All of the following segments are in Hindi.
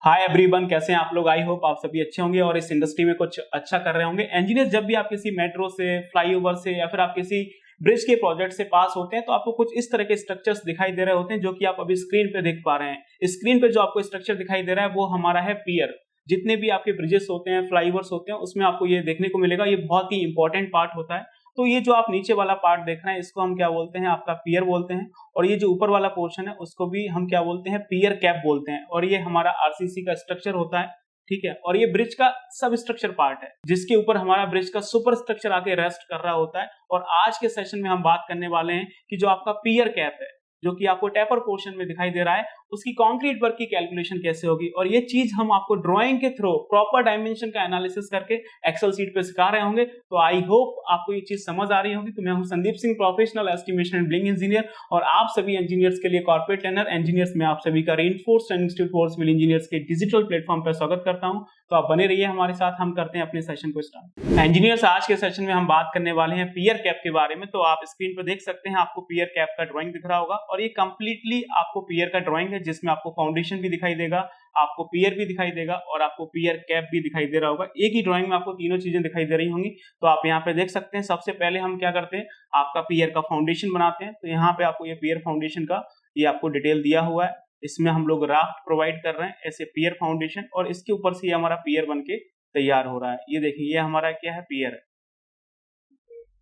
हाय एवरीवन, कैसे हैं आप लोग। आई होप आप सभी अच्छे होंगे और इस इंडस्ट्री में कुछ अच्छा कर रहे होंगे। इंजीनियर जब भी आप किसी मेट्रो से, फ्लाईओवर से या फिर आप किसी ब्रिज के प्रोजेक्ट से पास होते हैं तो आपको कुछ इस तरह के स्ट्रक्चर्स दिखाई दे रहे होते हैं जो कि आप अभी स्क्रीन पे देख पा रहे हैं। स्क्रीन पे जो आपको स्ट्रक्चर दिखाई दे रहा है वो हमारा है पियर। जितने भी आपके ब्रिजेस होते हैं, फ्लाईओवर्स होते हैं, उसमें आपको ये देखने को मिलेगा। ये बहुत ही इंपॉर्टेंट पार्ट होता है। तो ये जो आप नीचे वाला पार्ट देख रहे हैं इसको हम क्या बोलते हैं, आपका पियर बोलते हैं। और ये जो ऊपर वाला पोर्शन है उसको भी हम क्या बोलते हैं, पियर कैप बोलते हैं। और ये हमारा आरसीसी का स्ट्रक्चर होता है, ठीक है। और ये ब्रिज का सब स्ट्रक्चर पार्ट है जिसके ऊपर हमारा ब्रिज का सुपर स्ट्रक्चर आके रेस्ट कर रहा होता है। और आज के सेशन में हम बात करने वाले हैं कि जो आपका पियर कैप है, जो कि आपको टेपर पोर्शन में दिखाई दे रहा है, उसकी कंक्रीट वर्क की कैलकुलेशन कैसे होगी। और ये चीज हम आपको ड्राइंग के थ्रू प्रॉपर डायमेंशन का एनालिसिस करके एक्सेल शीट पे सिखा रहे होंगे। तो आई होप आपको ये चीज समझ आ रही होगी। तो मैं हूं Sandeep Singh, professional estimation and billing engineer, और आप सभी इंजीनियर्स के लिए कॉर्पोरेट ट्रेनर इंजीनियर्स में आप सभी का reinforce training institute for civil engineers के डिजिटल प्लेटफॉर्म पर स्वागत करता हूं। तो आप बने रहिए हमारे साथ, हम करते हैं अपने सेशन को स्टार्ट। इंजीनियर्स, आज के सेशन में हम बात करने वाले हैं पियर कैप के बारे में। तो आप स्क्रीन पर देख सकते हैं, आपको पियर कैप का ड्राइंग दिख रहा होगा। और ये कंप्लीटली आपको पियर का ड्राइंग है जिसमें आपको फाउंडेशन भी दिखाई देगा, आपको पियर भी दिखाई देगा और आपको पियर कैप भी दिखाई दे रहा होगा। एक ही ड्राइंग में आपको तीनों चीजें दिखाई दे रही होंगी। तो आप यहाँ पे देख सकते हैं, सबसे पहले हम क्या करते हैं, आपका पियर का फाउंडेशन बनाते हैं। तो यहाँ पे आपको ये पियर फाउंडेशन का ये आपको डिटेल दिया हुआ है। इसमें हम लोग राफ्ट प्रोवाइड कर रहे हैं ऐसे पियर फाउंडेशन, और इसके ऊपर से ये हमारा पियर बन के तैयार हो रहा है। ये देखिए, ये हमारा क्या है, पियर है।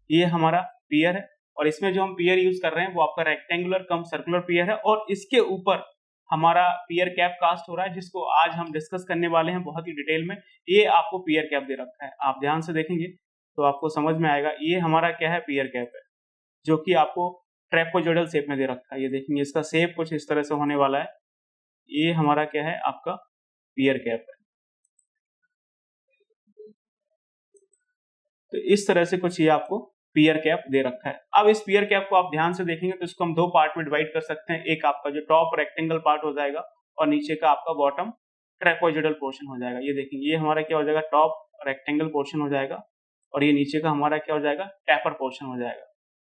ये हमारा पियर है और इसमें जो हम पियर यूज कर रहे हैं वो आपका रेक्टेंगुलर कम सर्कुलर पियर है। और इसके ऊपर हमारा पियर कैप कास्ट हो रहा है जिसको आज हम डिस्कस करने वाले हैं बहुत ही डिटेल में। ये आपको पियर कैप दे रखा है, आप ध्यान से देखेंगे तो आपको समझ में आएगा। ये हमारा क्या है, पियर कैप है, जो कि आपको ट्रेपेजोइडल शेप में दे रखा है। ये देखेंगे, इसका शेप कुछ इस तरह से होने वाला है। ये हमारा क्या है, आपका पियर कैप है। तो इस तरह से कुछ ये आपको पियर कैप दे रखा है। अब इस पियर कैप को आप ध्यान से देखेंगे तो इसको हम दो पार्ट में डिवाइड कर सकते हैं। एक आपका जो टॉप रेक्टेंगल पार्ट हो जाएगा और नीचे का आपका बॉटम ट्रेपेजोइडल पोर्शन हो जाएगा। ये देखेंगे, ये हमारा क्या हो जाएगा, टॉप रेक्टेंगल पोर्शन हो जाएगा और ये नीचे का हमारा क्या हो जाएगा, टेपर पोर्शन हो जाएगा।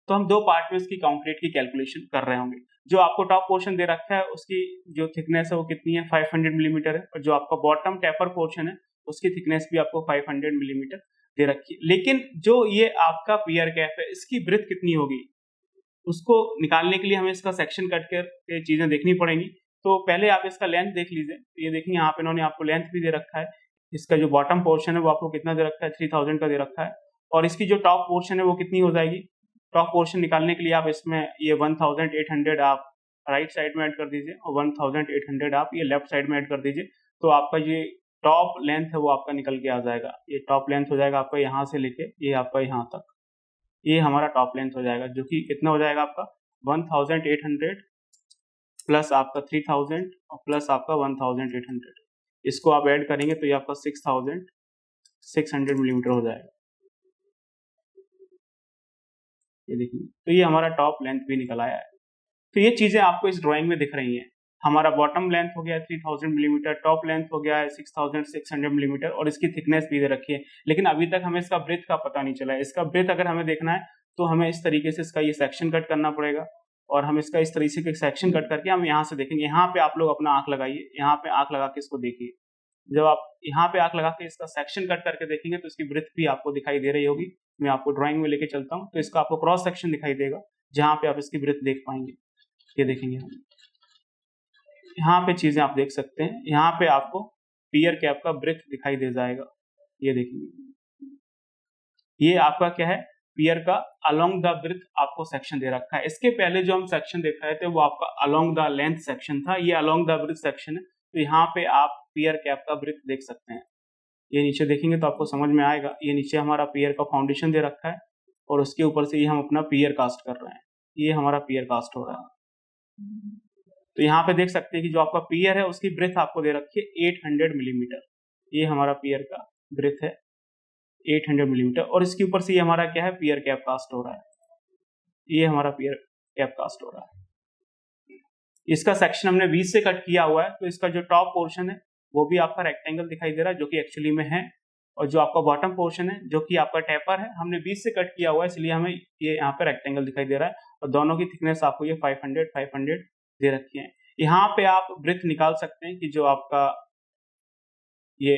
तो हम दो पार्ट में इसकी कंक्रीट की कैलकुलेशन कर रहे होंगे। जो आपको टॉप पोर्शन दे रखा है उसकी जो थिकनेस है वो कितनी है, 500 मिलीमीटर है। और जो आपका बॉटम टेपर पोर्शन है उसकी थिकनेस भी आपको 500 मिलीमीटर दे रखी है। लेकिन जो ये आपका पियर कैप है, इसकी ब्रेथ कितनी होगी, उसको निकालने के लिए हमें इसका सेक्शन कट कर चीजें देखनी पड़ेंगी। तो पहले आप इसका लेंथ देख लीजिए। ये देखिए, यहाँ पे इन्होंने आपको लेंथ भी दे रखा है। इसका जो बॉटम पोर्शन है वो आपको कितना दे रखा है, 3000 का दे रखा है। और इसकी जो टॉप पोर्शन है वो कितनी हो जाएगी। टॉप पोर्शन निकालने के लिए आप इसमें ये 1800 आप राइट साइड में ऐड कर दीजिए और 1800 आप ये लेफ्ट साइड में ऐड कर दीजिए। तो आपका ये टॉप लेंथ है वो आपका निकल के आ जाएगा। ये टॉप लेंथ हो जाएगा आपका यहाँ से लेके ये आपका यहाँ तक। ये हमारा टॉप लेंथ हो जाएगा, जो कि कितना हो जाएगा आपका 1800 प्लस आपका 3000 और प्लस आपका 1800। इसको आप ऐड करेंगे तो ये आपका 6600 मिलीमीटर हो जाएगा। ये देखिए, तो ये हमारा टॉप लेंथ भी निकल आया है। तो ये चीजें आपको इस ड्राइंग में दिख रही हैं। हमारा बॉटम लेंथ हो गया 3000 मिलीमीटर, टॉप लेंथ हो गया है 6600 मिलीमीटर और इसकी थिकनेस भी दे रखी है। लेकिन अभी तक हमें इसका ब्रेथ का पता नहीं चला है। इसका ब्रेथ अगर हमें देखना है तो हमें इस तरीके से इसका ये सेक्शन कट करना पड़ेगा। और हम इसका इस तरीके से सेक्शन कट करके हम यहाँ से देखेंगे। यहाँ पे आप लोग अपना आंख लगाइए, यहाँ पे आंख लगा के इसको देखिए। जब आप यहाँ पे आंख लगा के इसका सेक्शन कट करके देखेंगे तो इसकी ब्रेथ भी आपको दिखाई दे रही होगी। मैं आपको ड्राइंग में लेके चलता हूँ तो इसका आपको क्रॉस सेक्शन दिखाई देगा जहाँ पे आप इसकी ब्रेथ देख पाएंगे। ये देखेंगे, यहाँ पे चीजें आप देख सकते हैं। यहाँ पे आपको पियर कैप का ब्रेथ दिखाई दे जाएगा। ये देखेंगे, ये आपका क्या है, पियर का अलोंग द ब्रेथ आपको सेक्शन दे रखा है। इसके पहले जो हम सेक्शन देख रहे थे वो आपका अलोंग द लेंथ सेक्शन था। ये अलोंग द ब्रेथ सेक्शन है। तो यहाँ पे आप पियर कैप का ब्रेथ देख सकते हैं। ये नीचे देखेंगे तो आपको समझ में आएगा। ये नीचे हमारा पियर का फाउंडेशन दे रखा है और उसके ऊपर से ये हम अपना पियर कास्ट कर रहे हैं। ये हमारा पियर कास्ट हो रहा है। तो यहाँ पे देख सकते हैं कि जो आपका पियर है उसकी ब्रेथ आपको दे रखी है 800 मिलीमीटर। ये हमारा पियर का ब्रेथ है 800 मिलीमीटर और इसके ऊपर से ये हमारा क्या है, पियर कैप कास्ट हो रहा है। ये हमारा पियर कैप कास्ट हो रहा है। इसका सेक्शन हमने 20 से कट किया हुआ है। तो इसका जो टॉप पोर्शन है वो भी आपका रेक्टेंगल दिखाई दे रहा है, जो कि एक्चुअली में है। और जो आपका बॉटम पोर्शन है जो कि आपका टेपर है, हमने 20 से कट किया हुआ है, इसलिए हमें ये यहाँ पे रेक्टेंगल दिखाई दे रहा है। और दोनों की थिकनेस आपको ये 500 दे रखी है। यहाँ पे आप ब्रेथ निकाल सकते हैं कि जो आपका ये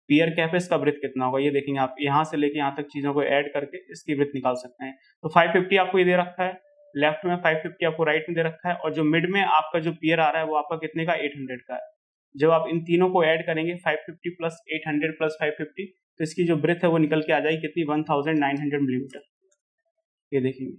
पियर कैप है, इसका ब्रेथ कितना होगा ये देखेंगे आप, यहाँ से लेके यहाँ तक चीजों को ऐड करके इसकी ब्रेथ निकाल सकते हैं। तो 550 आपको ये दे रखा है, लेफ्ट में 550 आपको राइट में दे रखा है, और जो मिड में आपका जो पियर आ रहा है वो आपका कितने का 800 का है। जब आप इन तीनों को ऐड करेंगे 550 प्लस 800 प्लस 550, तो इसकी जो ब्रेथ है वो निकल के आ जाएगी कितनी, 1900 मिलीमीटर। ये देखेंगे।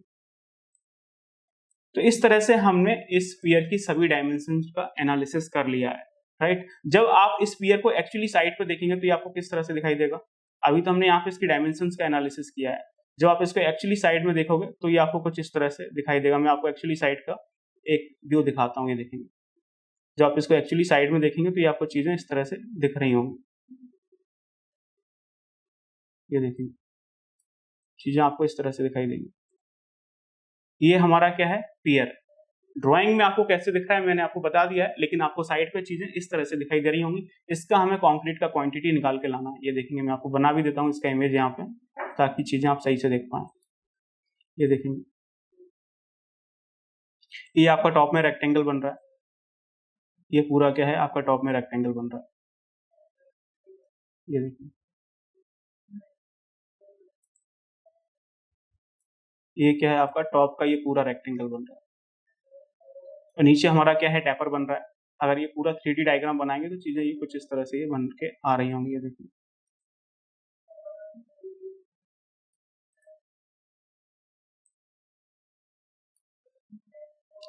तो इस तरह से हमने इस पियर की सभी डायमेंशन का एनालिसिस कर लिया है, राइट। जब आप इस पियर को एक्चुअली साइड पर देखेंगे तो ये आपको किस तरह से दिखाई देगा। अभी तो हमने यहाँ पे इसकी डायमेंशंस का एनालिसिस किया है, जब आप इसको एक्चुअली साइड में देखोगे तो ये आपको कुछ इस तरह से दिखाई देगा। मैं आपको एक्चुअली साइड का एक व्यू दिखाता हूँ, ये देखेंगे। जब आप इसको एक्चुअली साइड में देखेंगे तो ये आपको चीजें इस तरह से दिख रही होंगी, ये देखेंगे, चीजें आपको इस तरह से दिखाई देंगी। ये हमारा क्या है, पियर। ड्राइंग में आपको कैसे दिख रहा है मैंने आपको बता दिया है, लेकिन आपको साइड पे चीजें इस तरह से दिखाई दे रही होंगी। इसका हमें कंक्रीट का क्वांटिटी निकाल के लाना है। ये देखेंगे, मैं आपको बना भी देता हूँ इसका इमेज यहाँ पे, ताकि चीजें आप सही से देख पाए। ये देखेंगे, ये आपका टॉप में रेक्टेंगल बन रहा है। ये पूरा क्या है, आपका टॉप में रेक्टेंगल बन रहा है। ये देखिए, ये क्या है, आपका टॉप का ये पूरा रेक्टेंगल बन रहा है। और नीचे हमारा क्या है, टैपर बन रहा है। अगर ये पूरा 3D डायग्राम बनाएंगे तो चीजें ये कुछ इस तरह से ये बन के आ रही होंगी। ये देखिए,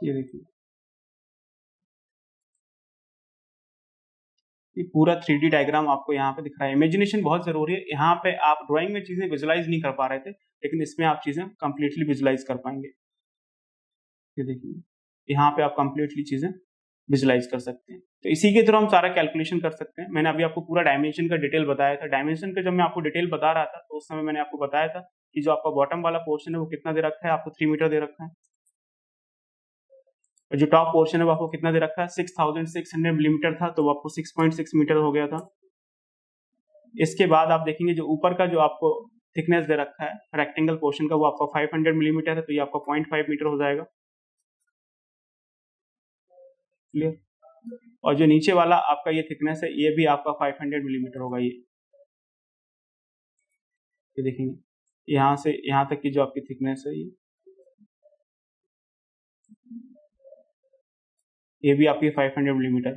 ये देखिए, ये पूरा 3D डायग्राम आपको यहाँ पे दिख रहा है। इमेजिनेशन बहुत जरूरी है। यहाँ पे आप ड्राइंग में चीजें विजुलाइज नहीं कर पा रहे थे, लेकिन इसमें आप चीजें कंप्लीटली विजुलाइज कर पाएंगे। ये देखिए, यहाँ पे आप कंप्लीटली चीजें विजुलाइज कर सकते हैं। तो इसी के थ्रू हम सारा कैलकुलेशन कर सकते हैं। मैंने अभी आपको पूरा डायमेंशन का डिटेल बताया था। डायमेंशन का जब मैं आपको डिटेल बता रहा था तो उस समय मैंने आपको बताया था कि जो आपका बॉटम वाला पोर्शन है वो कितना दे रखा है, आपको 3 मीटर दे रखा है। और जो टॉप पोर्शन है वो आपको कितना दे रखा है, 6600 मिलीमीटर था, तो वो आपको 6.6 मीटर हो गया था। इसके बाद आप देखेंगे जो ऊपर का जो आपको थिकनेस दे रखा है रेक्टेंगल पोर्शन का, वो आपका 500 मिलीमीटर है, तो ये आपका 0.5 मीटर हो जाएगा। क्लियर। और जो नीचे वाला आपका ये थिकनेस है ये भी आपका 500 मिलीमीटर होगा। ये देखेंगे, यहाँ से यहाँ तक की जो आपकी थिकनेस है ये भी आपकी 500 मिलीमीटर,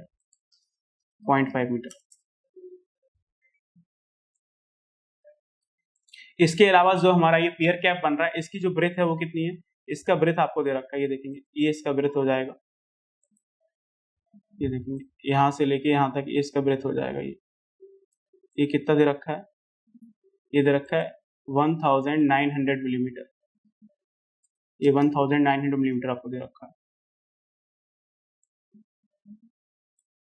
0.5 मीटर। इसके अलावा जो हमारा ये पियर कैप बन रहा है इसकी जो ब्रेथ है वो कितनी है, इसका ब्रेथ आपको दे रखा है। ये देखेंगे, ये इसका ब्रेथ हो जाएगा। ये देखेंगे, यहाँ से लेके यहाँ तक ये इसका ब्रेथ हो जाएगा। ये कितना दे रखा है, ये दे रखा है 1900 मिलीमीटर। ये 1900 मिलीमीटर आपको दे रखा है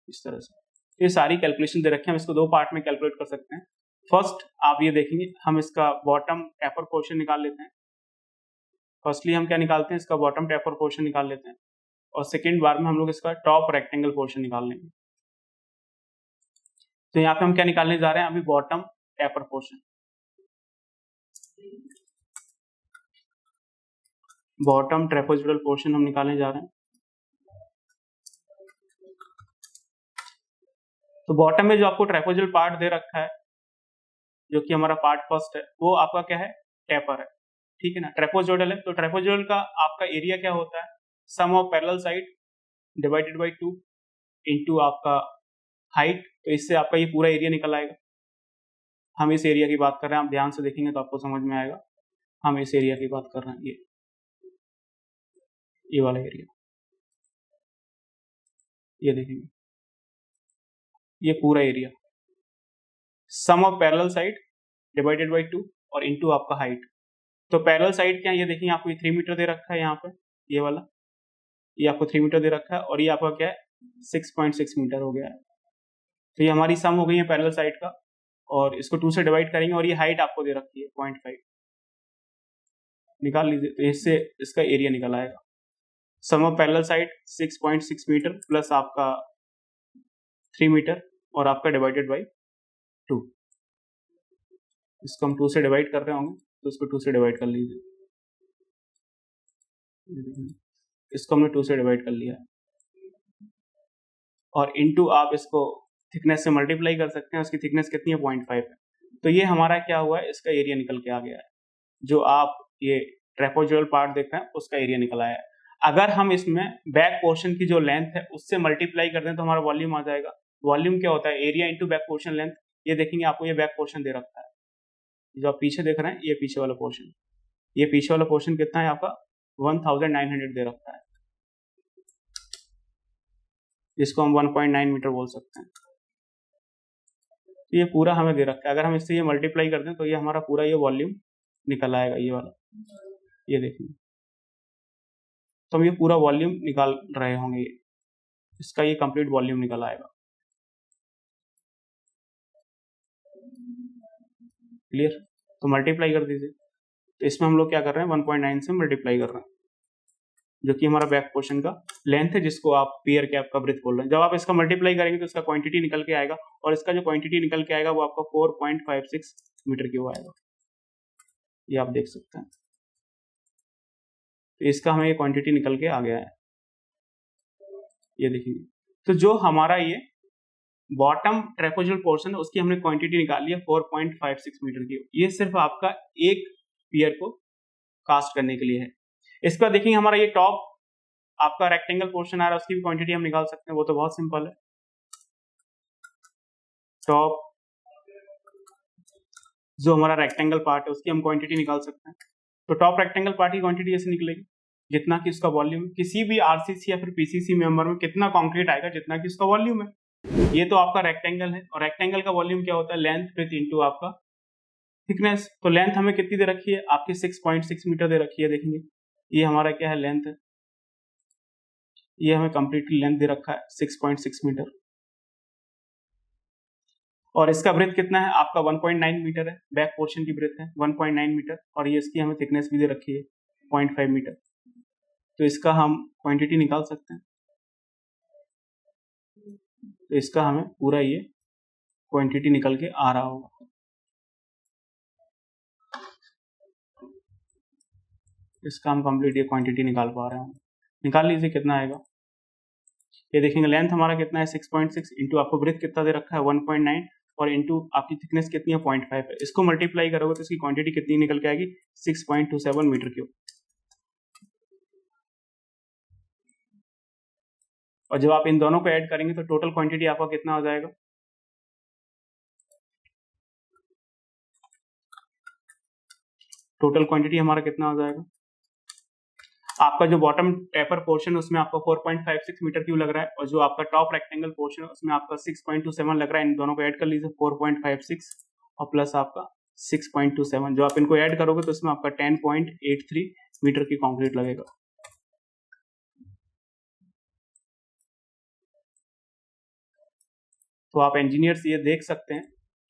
इस तरह से। ये सारी कैलकुलेशन दे रखे हैं, हम इसको दो पार्ट में कैलकुलेट कर सकते हैं। फर्स्ट आप ये देखेंगे, हम इसका बॉटम टेपर पोर्शन निकाल लेते हैं। फर्स्टली हम क्या निकालते हैं, इसका बॉटम टेपर पोर्शन निकाल लेते हैं, और सेकेंड बार में हम लोग इसका टॉप रेक्टेंगल पोर्शन निकाल लेंगे। तो यहाँ पे हम क्या निकालने जा रहे हैं, अभी bottom taper portion. Bottom trapezoidal portion हम निकालने जा रहे हैं। तो बॉटम में जो आपको ट्रेपेजोइडल पार्ट दे रखा है, जो कि हमारा पार्ट फर्स्ट है, वो आपका क्या है, टेपर है। ठीक है ना, ट्रेपेजोइडल है। तो ट्रेपेजोइडल का आपका एरिया क्या होता है, sum of parallel side divided by 2 into आपका हाइट। तो इससे आपका ये पूरा एरिया निकल आएगा। हम इस एरिया की बात कर रहे हैं, आप ध्यान से देखेंगे तो आपको समझ में आएगा। हम इस एरिया की बात कर रहे हैं, ये वाला एरिया। ये देखेंगे, ये पूरा area, sum of parallel side divided by 2 और इनटू आपका हाइट। तो पैरेलल साइड क्या है, ये देखेंगे आपको 3 मीटर दे रखा है यहाँ पे, ये वाला, ये आपको 3 मीटर दे रखा है, और ये आपका क्या है 6.6 मीटर हो गया है। तो ये हमारी सम हो गई है पैरेलल साइड का, और इसको 2 से डिवाइड करेंगे, और ये हाइट आपको दे रखी है 0.5, निकाल लीजिए। तो इससे इसका एरिया निकल आएगा। Sum of parallel side 6.6 metre plus आपका 3 मीटर और आपका डिवाइडेड बाई 2। इसको हम 2 से डिवाइड कर रहे होंगे, तो इसको 2 से डिवाइड कर लीजिए। इसको हमने 2 से डिवाइड कर लिया, और इनटू आप इसको थिकनेस से मल्टीप्लाई कर सकते हैं, उसकी थिकनेस कितनी है 0.5 है। तो ये हमारा क्या हुआ है, इसका एरिया निकल के आ गया है। जो आप ये ट्रेपेजोइडल पार्ट देख रहे हैं उसका एरिया निकल आया है। अगर हम इसमें बैक पोर्शन की जो लेंथ है उससे मल्टीप्लाई कर दें तो हमारा वॉल्यूम आ जाएगा। वॉल्यूम क्या होता है, area into back portion length. ये देखेंगे आपको ये बैक पोर्शन दे रखा है, जो आप पीछे देख रहे हैं ये पीछे वाला पोर्शन। ये पीछे वाला पोर्शन कितना है आपका 1900 दे रखा है, जिसको हम 1.9 मीटर बोल सकते हैं। तो ये पूरा हमें दे रखा है, अगर हम इससे ये मल्टीप्लाई कर दें तो ये हमारा पूरा ये वॉल्यूम निकल आएगा, ये वाला, ये देखिए। तो हम ये पूरा वॉल्यूम निकाल रहे होंगे, इसका ये कंप्लीट वॉल्यूम निकल आएगा। क्लियर? तो मल्टीप्लाई कर दीजिए। तो इसमें हम लोग क्या कर रहे हैं 1.9 से मल्टीप्लाई कर रहे हैं, जो कि हमारा बैक पोर्शन का लेंथ है, जिसको आप पियर कैप का ब्रेथ बोल रहे हैं। जब आप इसका मल्टीप्लाई करेंगे तो इसका क्वांटिटी निकल के आएगा, और इसका जो क्वांटिटी निकल के आएगा वो आपका 4.56 मीटर क्यूब आएगा। ये आप देख सकते हैं। तो इसका हमें ये क्वांटिटी निकल के आ गया है, ये देखिए। तो जो हमारा ये बॉटम ट्रेपेजोइडल पोर्शन है उसकी हमने क्वांटिटी निकाली है 4.56 मीटर की। ये सिर्फ आपका एक पियर को कास्ट करने के लिए है। इसका देखिए हमारा ये टॉप आपका रेक्टेंगल पोर्शन आ रहा है, उसकी भी क्वांटिटी हम निकाल सकते हैं, वो तो बहुत सिंपल है। टॉप जो हमारा रेक्टेंगल पार्ट है उसकी हम क्वांटिटी निकाल सकते हैं। तो टॉप रेक्टेंगल पार्ट की क्वांटिटी ऐसे निकलेगी, जितना कि उसका वॉल्यूम, किसी भी आरसीसी या फिर पीसीसी मेंबर में कितना कंक्रीट आएगा जितना कि उसका वॉल्यूम है। ये तो आपका रेक्टेंगल है, और रेक्टेंगल का वॉल्यूम क्या होता है, लेंथ विथ इनटू आपका थिकनेस। तो लेंथ हमें कितनी दे रखी है आपकी 6.6 मीटर दे रखी है। देखेंगे ये हमारा क्या है, लेंथ है, ये हमें कंप्लीटली लेंथ दे रखा है 6.6 मीटर। और इसका ब्रेथ कितना है आपका 1.9 मीटर है, बैक पोर्शन की ब्रेथ है 1.9 मीटर, और ये इसकी हमें थिकनेस भी दे रखी है 0.5 मीटर। तो इसका हम क्वांटिटी निकाल सकते हैं। तो इसका हमें पूरा ये क्वांटिटी निकल के आ रहा होगा। इसका हम कंप्लीट ये क्वांटिटी निकाल पा रहे हैं, निकाल लीजिए कितना आएगा। ये देखेंगे लेंथ हमारा कितना है 6.6 इंटू आपको ब्रेथ कितना दे रखा है 1.9, और इंटू आपकी थिकनेस कितनी है 0.5 है। इसको मल्टीप्लाई करोगे तो इसकी क्वांटिटी कितनी निकल के आएगी 6.27 मीटर क्यूब। और जब आप इन दोनों को ऐड करेंगे तो टोटल क्वांटिटी आपका कितना हो जाएगा, टोटल क्वांटिटी हमारा कितना हो जाएगा, आपका जो बॉटम टेपर पोर्शन है उसमें आपका 4.56 मीटर क्यूब लग रहा है, और जो आपका टॉप रेक्टेंगल पोर्शन है उसमें आपका 6.27 लग रहा है। इन दोनों को ऐड कर लीजिए 4.56 और प्लस आपका 6.27, जो आप इनको ऐड करोगे तो इसमें आपका 10.83 मीटर की कंक्रीट लगेगा। तो आप इंजीनियर्स ये देख सकते हैं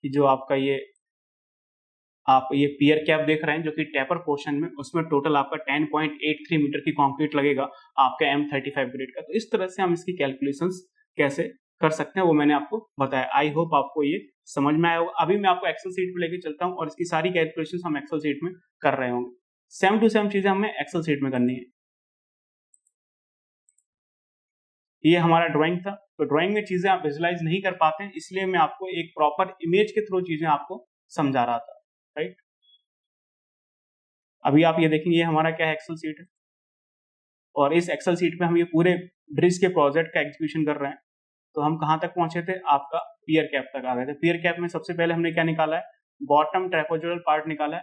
कि जो आपका ये आप ये पियर कैप देख रहे हैं जो कि टेपर पोर्शन में, उसमें टोटल आपका 10.83 मीटर की कंक्रीट लगेगा आपका M35 ग्रेड का। तो इस तरह से हम इसकी कैलकुलेशंस कैसे कर सकते हैं वो मैंने आपको बताया। आई होप आपको ये समझ में आया होगा। अभी मैं आपको एक्सेल शीट पे लेके चलता हूँ और इसकी सारी कैलकुलेशंस हम एक्सेल शीट में कर रहे होंगे। सेम टू सेम चीजें हमें एक्सेल शीट में करनी है। ये हमारा ड्राइंग था। तो ड्राइंग में चीजें आप विजुलाइज नहीं कर पाते हैं, इसलिए मैं आपको एक प्रॉपर इमेज के थ्रू चीजें आपको समझा रहा था, राइट। अभी आप ये देखेंगे ये हमारा क्या है, एक्सेल शीट है, और इस एक्सेल शीट पे हम ये पूरे ब्रिज के प्रोजेक्ट का एग्जीक्यूशन कर रहे हैं। तो हम कहां तक पहुंचे थे, आपका पियर कैप तक आ गए थे। पियर कैप में सबसे पहले हमने क्या निकाला है, बॉटम ट्रेपेजोइडल पार्ट निकाला है,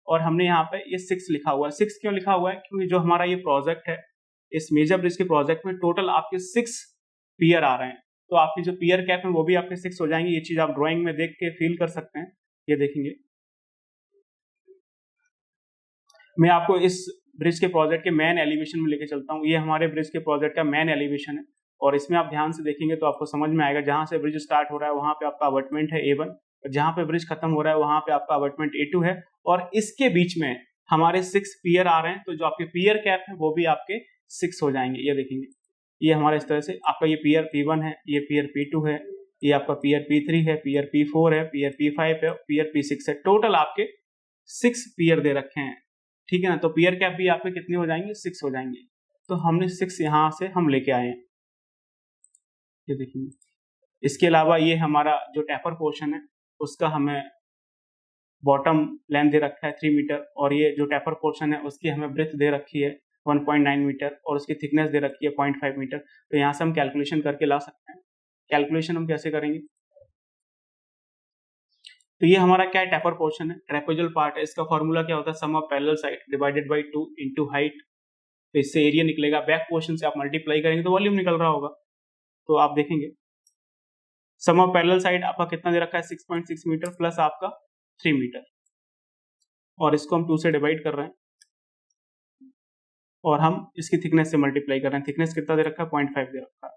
और हमने यहाँ पे ये 6 लिखा हुआ है। 6 क्यों लिखा हुआ है, क्योंकि जो हमारा ये प्रोजेक्ट है, इस मेजर ब्रिज के प्रोजेक्ट में टोटल आपके 6 पियर आ रहे हैं। तो आपकी जो पियर कैप है वो भी आपके 6 हो जाएंगे। ये चीज आप ड्रॉइंग में देख के फील कर सकते हैं। ये देखेंगे मैं आपको इस ब्रिज के प्रोजेक्ट के मेन एलिवेशन में लेके चलता हूँ। ये हमारे ब्रिज के प्रोजेक्ट का मेन एलिवेशन है, और इसमें आप ध्यान से देखेंगे तो आपको समझ में आएगा, जहां से ब्रिज स्टार्ट हो रहा है वहां पे आपका अबटमेंट है A1, और जहां पे ब्रिज खत्म हो रहा है वहां पे आपका अबटमेंट A2 है, और इसके बीच में हमारे 6 पियर आ रहे हैं। तो जो आपके पियर कैप है वो भी आपके 6 हो जाएंगे। ये देखेंगे ये हमारे इस तरह से आपका ये पियर P1 है, ये पियर P2 है, ये आपका पियर P3 है, पियर P4 है, पियर P5 है, पियर P6 है। टोटल आपके 6 पियर दे रखे हैं, ठीक है ना। तो पियर कैप भी आपके कितने हो जाएंगे, 6 हो जाएंगे। तो हमने 6 यहां से हम लेके आए हैं। ये देखिए इसके अलावा ये हमारा जो टेपर पोर्शन है उसका हमें बॉटम लेंथ दे रखा है 3 मीटर, और ये जो टेपर पोर्शन है उसकी हमें ब्रेथ दे रखी है 1.9 मीटर, और उसकी थिकनेस दे रखी है 0.5 मीटर। तो यहाँ से हम कैलकुलेशन करके ला सकते हैं। कैलकुलेशन हम कैसे करेंगे, तो ये हमारा क्या है, टेपर पोर्शन है, ट्रेपेजोइडल पार्ट है। इसका फॉर्मूला क्या होता है, sum of parallel side divided by 2 into height. तो इससे एरिया निकलेगा, बैक पोर्शन से आप मल्टीप्लाई करेंगे तो वॉल्यूम निकल रहा होगा। तो आप देखेंगे सम ऑफ पैरेलल साइड आपका कितना दे रखा है 6.6 मीटर प्लस आपका 3 मीटर, और इसको हम 2 से डिवाइड कर रहे हैं और हम इसकी थिकनेस से मल्टीप्लाई कर रहे हैं। थिकनेस कितना दे रखा है 0.5 दे रखा है।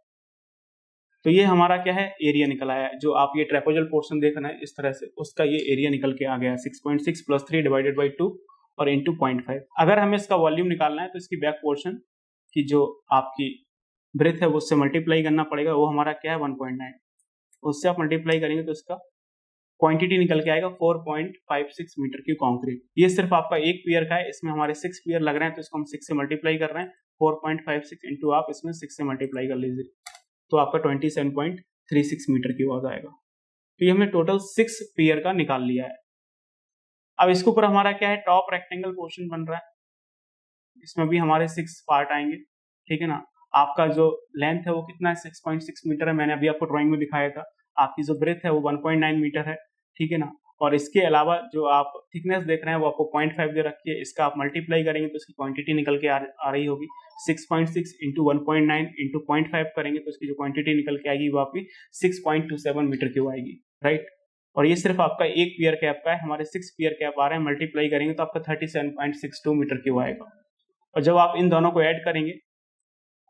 तो ये हमारा क्या है, एरिया निकल आया है। जो आप ये ट्रेपेजोइडल पोर्शन देख रहे हैं इस तरह से, उसका ये एरिया निकल के आ गया है 6.6 प्लस 3 डिवाइडेड बाई 2 और इंटू 0.5। अगर हमें इसका वॉल्यूम निकालना है तो इसकी बैक पोर्शन की जो आपकी ब्रेथ है वो उससे मल्टीप्लाई करना पड़ेगा। वो हमारा क्या है 1.9, उससे आप मल्टीप्लाई करेंगे तो इसका क्वांटिटी निकल के आएगा 4.56 मीटर की कंक्रीट। ये सिर्फ आपका एक पियर का है, इसमें हमारे 6 पियर लग रहे हैं तो इसको हम 6 से मल्टीप्लाई कर रहे हैं। 4.56 इंटू आप इसमें 6 से मल्टीप्लाई कर लीजिए तो आपका 27.36 मीटर की वॉज आएगा। तो ये हमने टोटल 6 पियर का निकाल लिया है। अब इसके ऊपर हमारा क्या है, टॉप रेक्टेंगल पोर्शन बन रहा है, इसमें भी हमारे 6 पार्ट आएंगे, ठीक है ना। आपका जो लेंथ है वो कितना है 6.6 मीटर है, मैंने अभी आपको ड्राइंग में दिखाया था। आपकी जो ब्रेथ है वो 1.9 मीटर है, ठीक है ना। और इसके अलावा जो आप थिकनेस देख रहे हैं वो आपको 0.5 दे रखी है। इसका आप मल्टीप्लाई करेंगे तो इसकी क्वांटिटी निकल के आ रही होगी 6.6 इंटू 1.9 इंटू 0.5 करेंगे तो इसकी जो क्वांटिटी निकल के आएगी वो आपकी 6.27 मीटर क्यूब आएगी, राइट। और ये सिर्फ आपका एक पियर कैप का है, हमारे 6 पियर कैप आ रहे हैं, मल्टीप्लाई करेंगे तो आपका 37.62 मीटर क्यूब आएगा। और जब आप इन दोनों को ऐड करेंगे,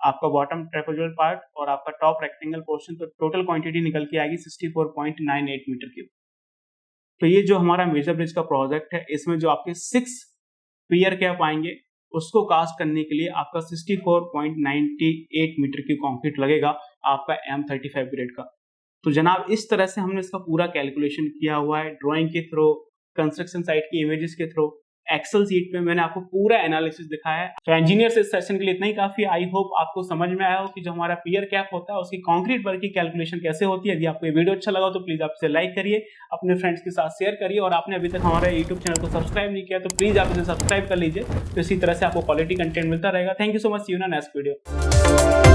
आपका बॉटम ट्रेपेजोइडल पार्ट और आपका टॉप रेक्टेंगल पोर्शन, तो टोटल क्वांटिटी निकल के आएगी 64.98 मीटर क्यूब। तो ये जो हमारा मेजर ब्रिज का प्रोजेक्ट है, इसमें जो आपके 6 पियर कैप आएंगे उसको कास्ट करने के लिए आपका 64.98 मीटर क्यूब कंक्रीट लगेगा आपका M35 ग्रेड का। तो जनाब इस तरह से हमने इसका पूरा कैलकुलेशन किया हुआ है, ड्राइंग के थ्रू, कंस्ट्रक्शन साइट की इमेजेस के थ्रू, एक्सेल सीट पे मैंने आपको पूरा एनालिसिस दिखाया है। तो इंजीनियर्स इस सेशन के लिए इतना ही काफी। आई होप आपको समझ में आया हो कि जो हमारा पियर कैप होता है उसकी कंक्रीट वर्क की कैलकुलेशन कैसे होती है। यदि आपको ये वीडियो अच्छा लगा तो प्लीज आप इसे लाइक करिए, अपने फ्रेंड्स के साथ शेयर करिए, और आपने अभी तक हमारे यूट्यूब चैनल को सब्सक्राइब नहीं किया तो प्लीज आप इसे सब्सक्राइब कर लीजिए। तो इसी तरह से आपको क्वालिटी कंटेंट मिलता रहेगा। Thank you so much, see you in next video.